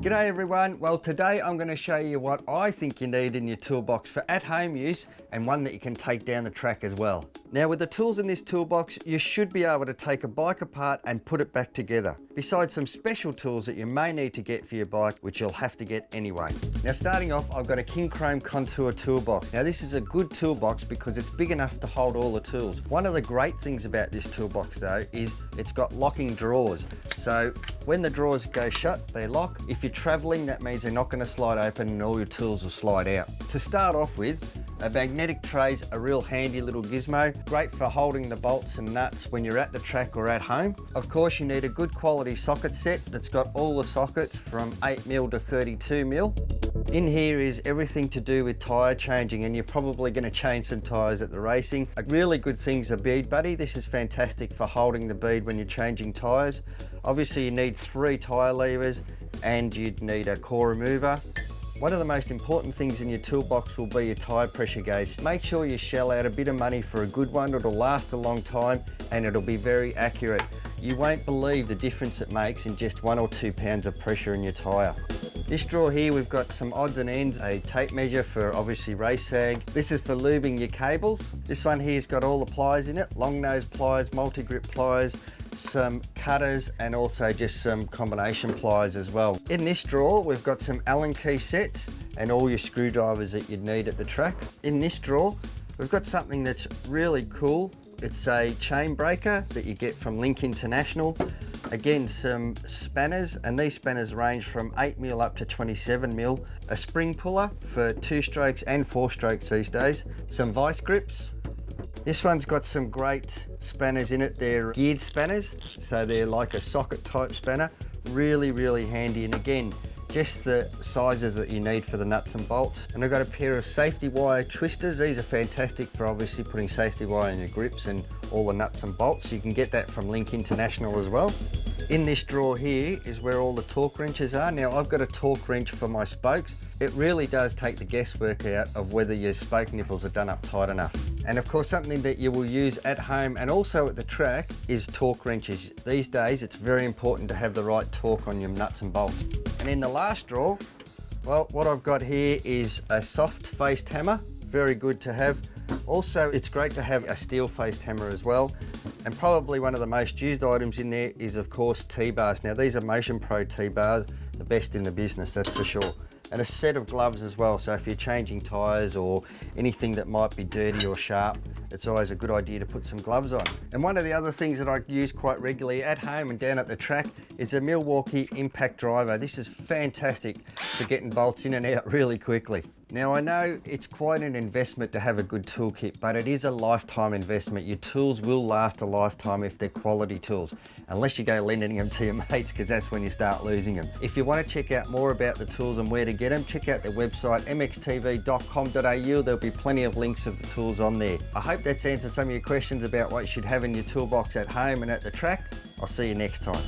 G'day everyone. Well, today I'm going to show you what I think you need in your toolbox for at-home use and one that you can take down the track as well. Now with the tools in this toolbox, you should be able to take a bike apart and put it back together, besides some special tools that you may need to get for your bike, which you'll have to get anyway. Now starting off, I've got a Kincrome Contour toolbox. Now this is a good toolbox because it's big enough to hold all the tools. One of the great things about this toolbox though is it's got locking drawers. So when the drawers go shut, they lock. If you're traveling, that means they're not going to slide open and all your tools will slide out. To start off with, a magnetic tray's a real handy little gizmo, great for holding the bolts and nuts when you're at the track or at home. Of course, you need a good quality socket set that's got all the sockets from 8mm to 32mm. In here is everything to do with tyre changing, and you're probably going to change some tyres at the racing. A really good thing's a bead buddy. This is fantastic for holding the bead when you're changing tyres. Obviously you need 3 tyre levers and you'd need a core remover. One of the most important things in your toolbox will be your tyre pressure gauge. Make sure you shell out a bit of money for a good one. It'll last a long time and it'll be very accurate. You won't believe the difference it makes in just 1 or 2 pounds of pressure in your tyre. This drawer here, we've got some odds and ends, a tape measure for obviously race sag. This is for lubing your cables. This one here's got all the pliers in it, long nose pliers, multi-grip pliers, some cutters and also just some combination pliers as well. In this drawer we've got some Allen key sets and all your screwdrivers that you'd need at the track. In this drawer we've got something that's really cool. It's a chain breaker that you get from Link International. Again, some spanners, and these spanners range from 8mm up to 27mm. A spring puller for 2 strokes and 4 strokes these days. Some vice grips. This one's got some great spanners in it. They're geared spanners, so they're like a socket type spanner. Really handy, and again, just the sizes that you need for the nuts and bolts. And I've got a pair of safety wire twisters. These are fantastic for obviously putting safety wire in your grips and all the nuts and bolts. You can get that from Link International as well. In this drawer here is where all the torque wrenches are. Now I've got a torque wrench for my spokes. It really does take the guesswork out of whether your spoke nipples are done up tight enough. And of course something that you will use at home and also at the track is torque wrenches. These days it's very important to have the right torque on your nuts and bolts. And in the last drawer, well, what I've got here is a soft faced hammer, very good to have. Also, it's great to have a steel faced hammer as well. And probably one of the most used items in there is of course T-bars. Now these are Motion Pro T-bars, the best in the business, that's for sure. And a set of gloves as well, so if you're changing tyres or anything that might be dirty or sharp, it's always a good idea to put some gloves on. And one of the other things that I use quite regularly at home and down at the track is a Milwaukee impact driver. This is fantastic for getting bolts in and out really quickly. Now I know it's quite an investment to have a good toolkit, but it is a lifetime investment. Your tools will last a lifetime if they're quality tools, unless you go lending them to your mates, because that's when you start losing them. If you want to check out more about the tools and where to get them, check out their website mxtv.com.au. There'll be plenty of links of the tools on there. I hope that's answered some of your questions about what you should have in your toolbox at home and at the track. I'll see you next time.